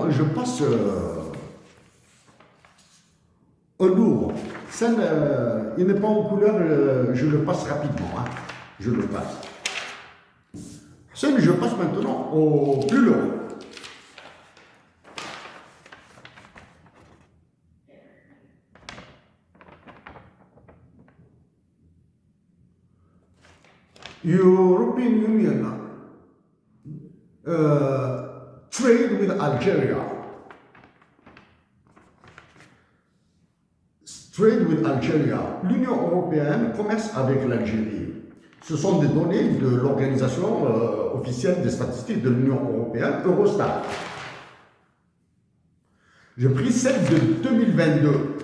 je passe au lourd. Ça, il n'est pas en couleur, je le passe rapidement. Hein. Je le passe. Je passe maintenant au plus lourd. European Union trade with Algeria. Trade with Algeria. L'Union européenne commerce avec l'Algérie. Ce sont des données de l'organisation officielle des statistiques de l'Union européenne, Eurostat. J'ai pris celle de 2022.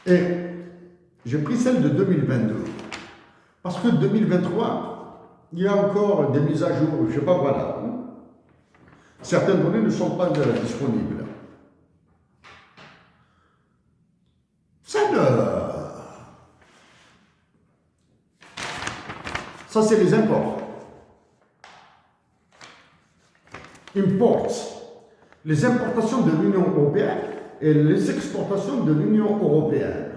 Et j'ai pris celle de 2022. Parce que 2023, il y a encore des mises à jour, je ne sais pas, voilà. Certaines données ne sont pas disponibles. Ça, c'est les imports. Imports. Les importations de l'Union européenne et les exportations de l'Union européenne.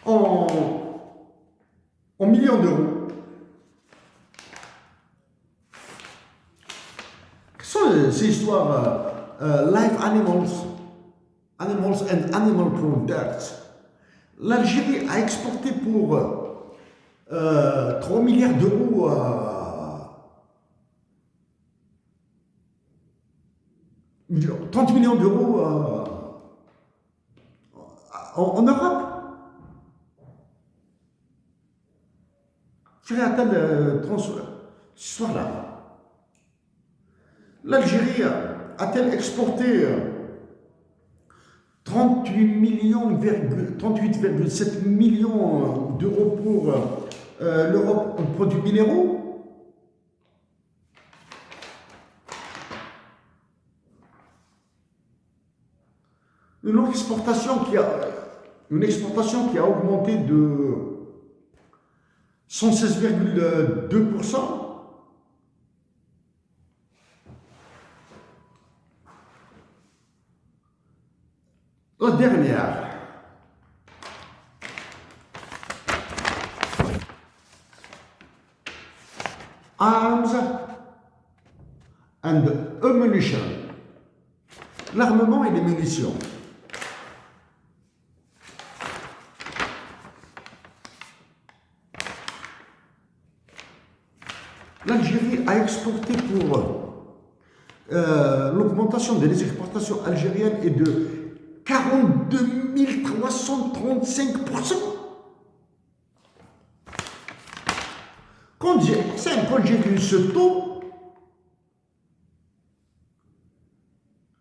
En millions d'euros. Quelles sont ces histoires live animals and animal products? L'Algérie a exporté pour 3 milliards d'euros à 30 millions d'euros en Europe. Quelle est cette histoire-là? L'Algérie a-t-elle exporté 38,7 millions d'euros pour l'Europe en produits minéraux? Une exportation qui a augmenté de 116,2%. La dernière. Arms and ammunition. L'armement et les munitions. L'Algérie a exporté pour l'augmentation des exportations algériennes est de 42 335%. Quand j'ai vu ce taux,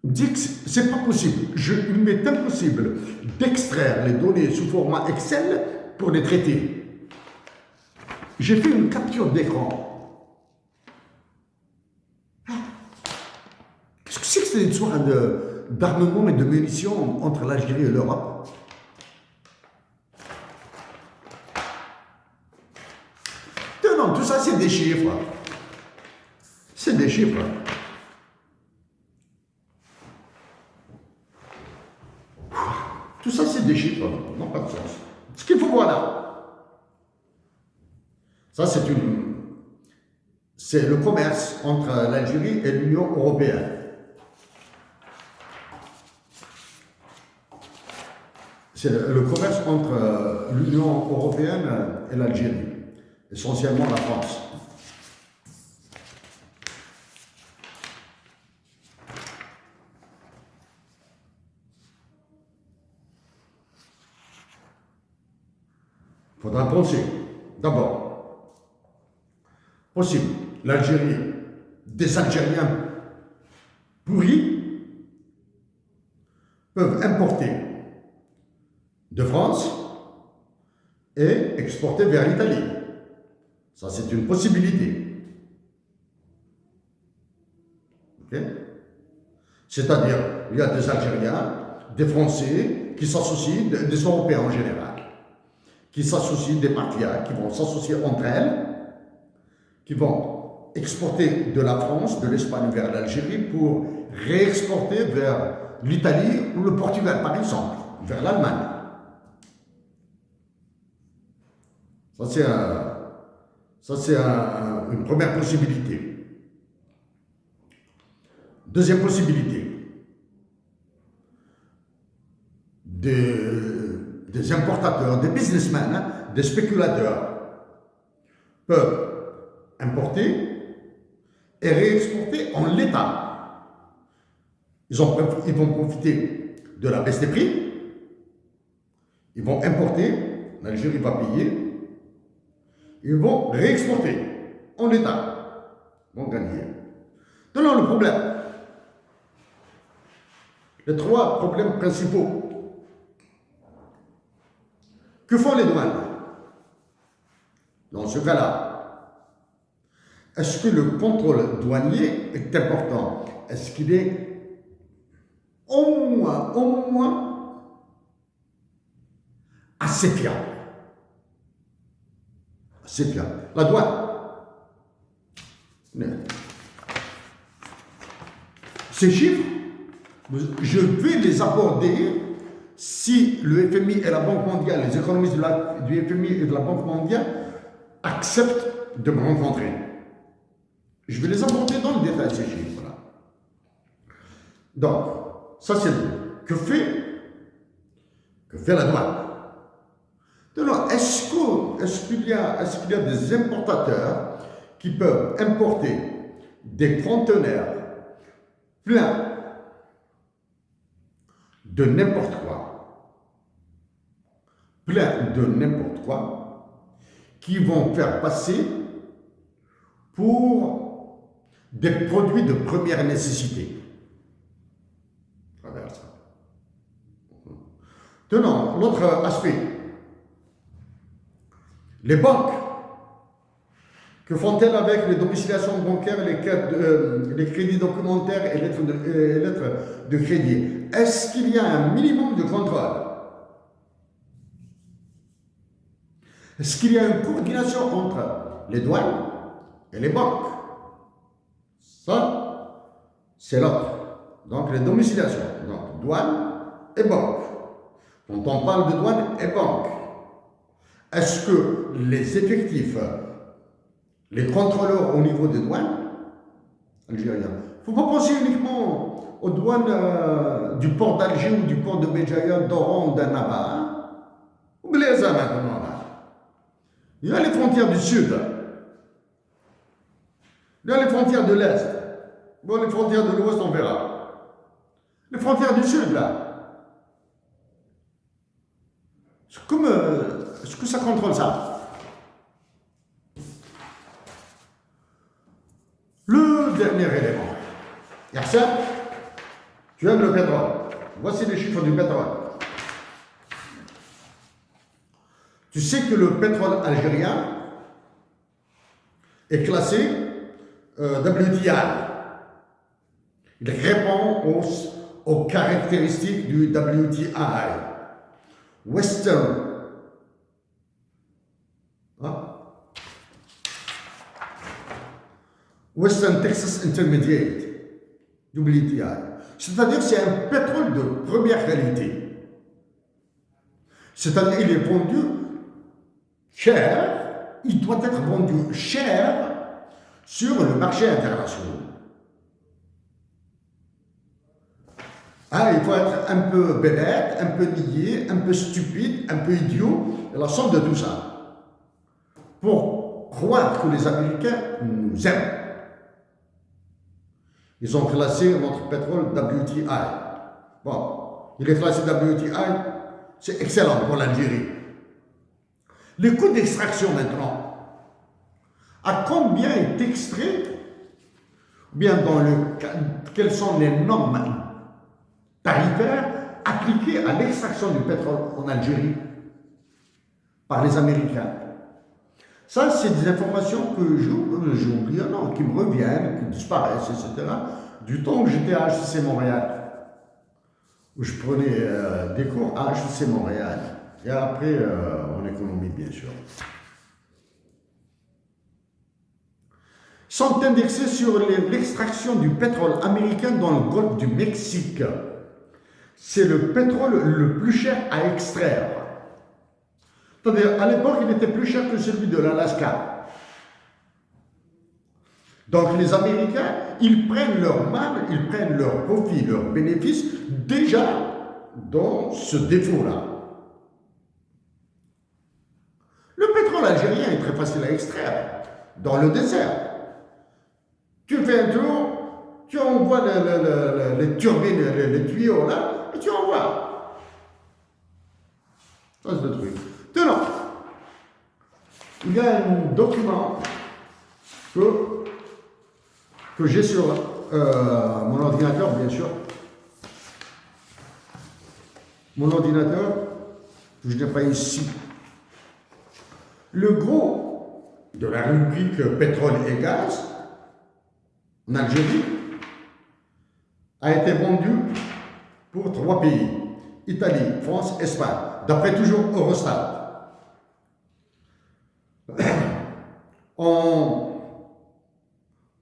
je me dis que c'est pas possible. Il m'est impossible d'extraire les données sous format Excel pour les traiter. J'ai fait une capture d'écran. Qu'est-ce que c'est que cette histoire d'armement et de munitions entre l'Algérie et l'Europe? Non, tout ça c'est des chiffres. C'est des chiffres. Tout ça c'est des chiffres. Non, pas de sens. Ce qu'il faut voir là. Ça c'est le commerce entre l'Algérie et l'Union européenne. C'est le commerce entre l'Union européenne et l'Algérie, essentiellement la France. Il faudra penser, d'abord, possible, l'Algérie, des Algériens pourris peuvent importer de France et exporter vers l'Italie. Ça, c'est une possibilité. Okay? C'est-à-dire, il y a des Algériens, des Français qui s'associent, des Européens en général, qui s'associent, des mafias qui vont s'associer entre elles qui vont exporter de la France, de l'Espagne vers l'Algérie pour réexporter vers l'Italie ou le Portugal, par exemple, vers l'Allemagne. Ça, c'est une première possibilité. Deuxième possibilité, des importateurs, des businessmen, hein, des spéculateurs peuvent importer et réexporter en l'état. Ils vont profiter de la baisse des prix, ils vont importer, l'Algérie va payer, ils vont réexporter en l'état, ils vont gagner. Maintenant, le problème, les trois problèmes principaux. Que font les douanes dans ce cas-là? Est-ce que le contrôle douanier est important? Est-ce qu'il est au moins assez fiable? Assez fiable. La douane. Ces chiffres, je vais les aborder si le FMI et la Banque mondiale, les économistes du FMI et de la Banque mondiale acceptent de me rencontrer. Je vais les aborder dans le détail, ces chiffres-là. Donc, ça c'est que fait la douane? Donc, est-ce qu'il y a des importateurs qui peuvent importer des conteneurs pleins de n'importe quoi, qui vont faire passer pour des produits de première nécessité? Travers ça. Tenons, l'autre aspect, les banques, que font-elles avec les domiciliations bancaires, les crédits documentaires et lettres de crédit? Est-ce qu'il y a un minimum de contrôle? Est-ce qu'il y a une coordination entre les douanes et les banques? Ça, c'est l'autre. Donc, les domiciliations. Donc, douane et banque. Quand on parle de douane et banque, est-ce que les effectifs, les contrôleurs au niveau des douanes algériens, il ne faut pas penser uniquement aux douanes du port d'Alger ou du port de Béjaïa, d'Oran ou d'Annaba. Hein? Oubliez ça maintenant. Il y a les frontières du sud. Il y a les frontières de l'est. Bon, les frontières de l'ouest, on verra. Les frontières du sud, là. C'est comme... est-ce que ça contrôle ça? Le dernier élément. Yassine, tu aimes le pétrole. Voici les chiffres du pétrole. Tu sais que le pétrole algérien est classé WTI. Il répond aux caractéristiques du WTI. Western Texas Intermediate, WTI. C'est-à-dire que c'est un pétrole de première qualité. C'est-à-dire qu'il est vendu cher, il doit être vendu cher sur le marché international. Ah, il faut être un peu bébête, un peu niais, un peu stupide, un peu idiot, et la somme de tout ça, pour croire que les Américains nous aiment. Ils ont classé notre pétrole WTI. Bon, il est classé WTI, c'est excellent pour l'Algérie. Les coûts d'extraction maintenant, à combien est extrait, ou bien quelles sont les normes tarifaires appliquées à l'extraction du pétrole en Algérie par les Américains? Ça, c'est des informations que j'oublie, non, qui me reviennent, qui disparaissent, etc. Du temps que j'étais à HEC Montréal, où je prenais des cours à HEC Montréal, et après en économie, bien sûr. sont indexés sur l'extraction du pétrole américain dans le golfe du Mexique. C'est le pétrole le plus cher à extraire. C'est-à-dire, à l'époque, il était plus cher que celui de l'Alaska. Donc les Américains, ils prennent leur marge, ils prennent leur profit, leurs bénéfices, déjà dans ce défaut-là. Le pétrole algérien est très facile à extraire, dans le désert. Tu fais un tour, tu envoies les turbines, les tuyaux là, et tu envoies. Ça c'est le truc. Maintenant, il y a un document que j'ai sur mon ordinateur, bien sûr. Mon ordinateur, que je n'ai pas ici. Le gros de la rubrique pétrole et gaz en Algérie a été vendu pour 3 pays, Italie, France, Espagne, d'après toujours Eurostat.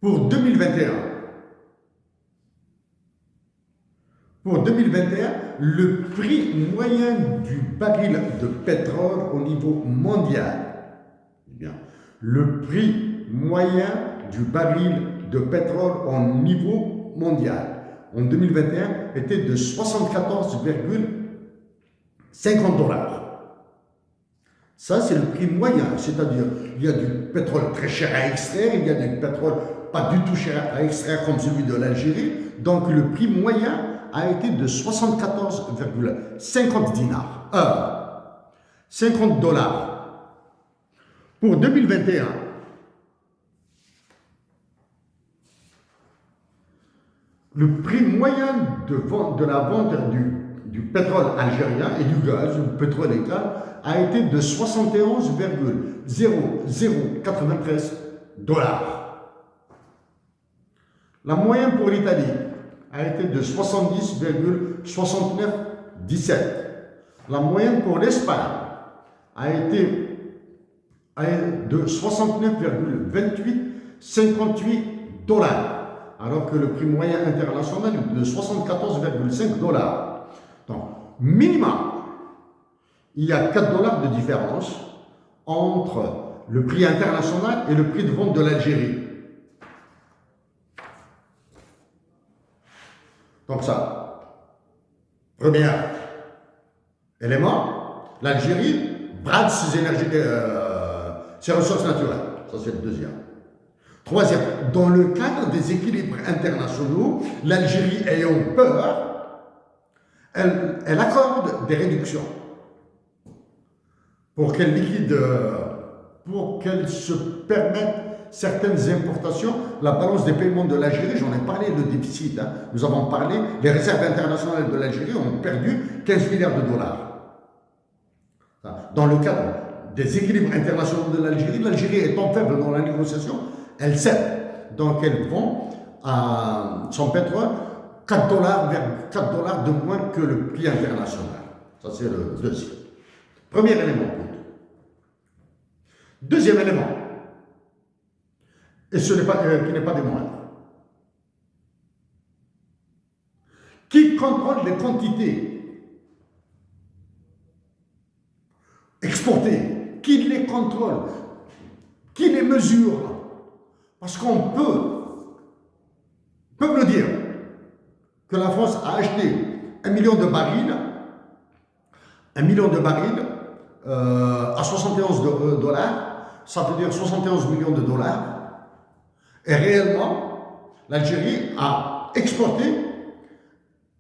Pour 2021, le prix moyen du baril de pétrole au niveau mondial, eh bien, le prix moyen du baril de pétrole au niveau mondial en 2021 était de 74,50 $. Ça, c'est le prix moyen, c'est-à-dire il y a du pétrole très cher à extraire, il y a du pétrole pas du tout cher à extraire comme celui de l'Algérie. Donc le prix moyen a été de 74,50 dinars, 50 $. Pour 2021, le prix moyen de la vente du pétrole algérien et du gaz, du pétrole et gaz, a été de 71,0093 $. La moyenne pour l'Italie a été de 70,6917 $. La moyenne pour l'Espagne a été de 69,2858 $, alors que le prix moyen international est de 74,5 $. Donc, minimum, il y a 4 $ de différence entre le prix international et le prix de vente de l'Algérie. Donc ça, premier élément, l'Algérie brade ses ressources naturelles. Ça, c'est le deuxième. Troisième, dans le cadre des équilibres internationaux, l'Algérie ayant peur, elle accorde des réductions pour qu'elle liquide, pour qu'elle se permette certaines importations. La balance des paiements de l'Algérie, j'en ai parlé, le déficit, nous avons parlé, les réserves internationales de l'Algérie ont perdu 15 milliards $. Dans le cadre des équilibres internationaux de l'Algérie, l'Algérie étant faible dans la négociation, elle cède. Donc elle vend à son pétrole 4 $, vers 4 $ de moins que le prix international. Ça c'est le deuxième. Premier élément. Deuxième élément, et ce n'est pas, qui n'est pas des moindres. Qui contrôle les quantités exportées? Qui les contrôle? Qui les mesure? Parce qu'on peut me dire que la France a acheté 1 million de barils, à 71 $, ça veut dire 71 millions de $, et réellement, l'Algérie a exporté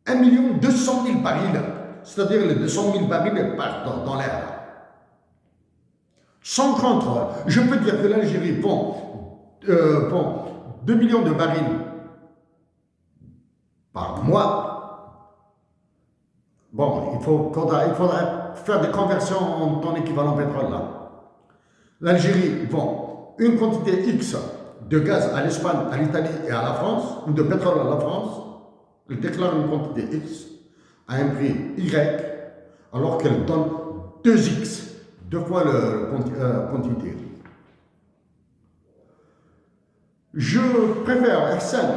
1 200 000 barils, c'est-à-dire les 200 000 barils partent dans l'air. Sans contrôle, je peux dire que l'Algérie vend 2 millions de barils par mois. Bon, il faudra faire des conversions en ton équivalent pétrole là. L'Algérie vend une quantité X de gaz à l'Espagne, à l'Italie et à la France, ou de pétrole à la France. Elle déclare une quantité X à un prix Y, alors qu'elle donne 2X, 2 fois la quantité. Je préfère Hassan.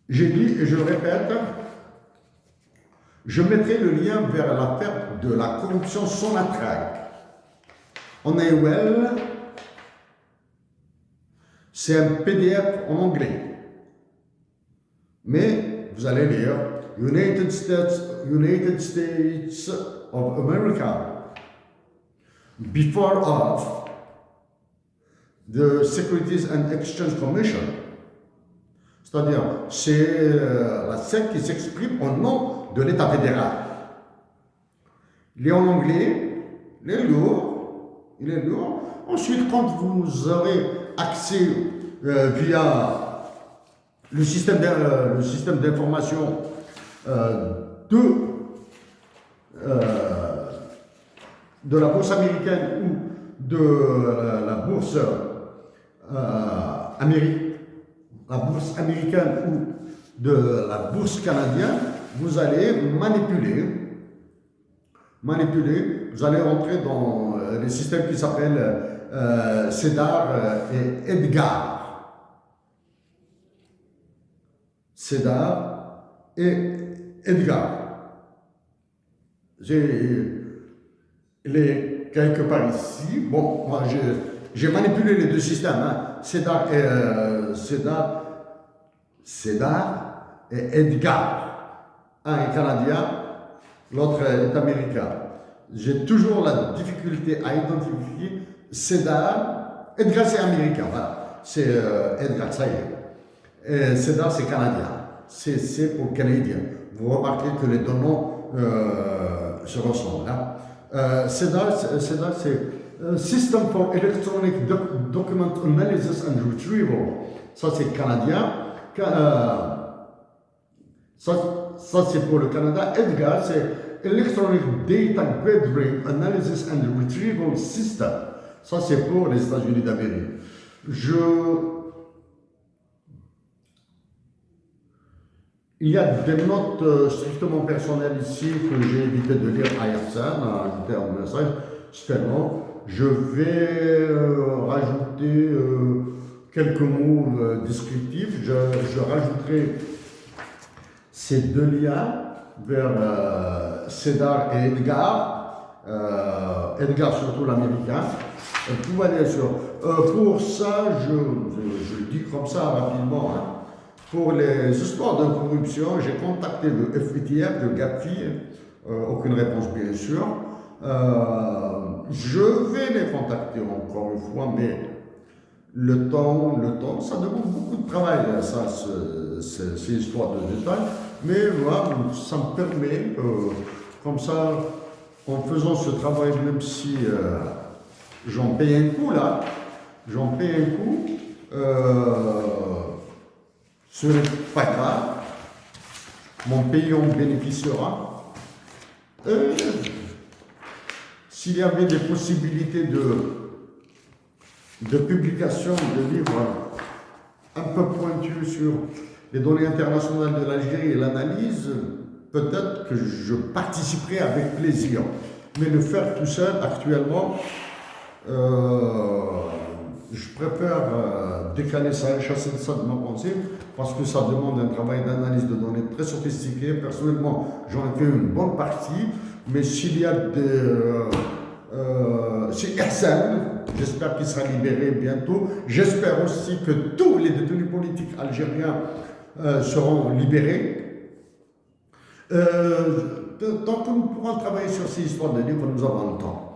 J'ai dit et je le répète, je mettrai le lien vers l'affaire de la corruption Sonatrach. En AOL, c'est un PDF en anglais. Mais vous allez lire United States of America, before of the Securities and Exchange Commission. C'est-à-dire, c'est la SEC qui s'exprime au nom de l'État fédéral. Il est en anglais, il est lourd. Ensuite, quand vous aurez accès via le système d'information de la bourse américaine ou de la bourse américaine ou de la bourse canadienne, vous allez manipuler, vous allez rentrer dans les systèmes qui s'appellent CEDAR et EDGAR. CEDAR et EDGAR. J'ai les quelque part ici. Bon, moi j'ai manipulé les deux systèmes, hein. CEDAR et EDGAR. Un est canadien, l'autre est américain. J'ai toujours la difficulté à identifier CEDAR. EDGAR c'est américain, voilà. C'est EDGAR, ça y est. Et CEDAR c'est canadien. C'est pour canadien. Vous remarquez que les deux noms se ressemblent. Hein. CEDAR c'est System for Electronic Document Analysis and Retrieval. Ça c'est canadien. Ça c'est pour le Canada. EDGAR c'est Electronic Data Gathering Analysis and Retrieval System. Ça c'est pour les États-Unis d'Amérique. Il y a des notes strictement personnelles ici que j'ai évité de lire à Hassan, à ajouter un message. Seulement, je vais rajouter quelques mots descriptifs. Je rajouterai ces deux liens vers CEDAR et EDGAR. EDGAR surtout l'américain. Vous pouvez aller sur. Pour ça, je le dis comme ça rapidement. Hein. Pour les histoires de corruption, j'ai contacté le FETF, le GAFI, aucune réponse bien sûr. Je vais les contacter encore une fois, mais le temps, ça demande beaucoup de travail, ça, ces histoires de détails. Mais voilà, ça me permet, comme ça, en faisant ce travail, même si j'en paye un coup là, ce n'est pas grave, mon pays en bénéficiera. S'il y avait des possibilités de publication de livres un peu pointus sur les données internationales de l'Algérie et l'analyse, peut-être que je participerai avec plaisir. Mais le faire tout seul, actuellement, je préfère décaler ça, chasser ça de ma pensée, parce que ça demande un travail d'analyse de données très sophistiqué. Personnellement, j'en ai fait une bonne partie, mais s'il y a c'est Hassan, j'espère qu'il sera libéré bientôt. J'espère aussi que tous les détenus politiques algériens seront libérés. Tant que nous pourrons travailler sur ces histoires de livres, nous avons le temps.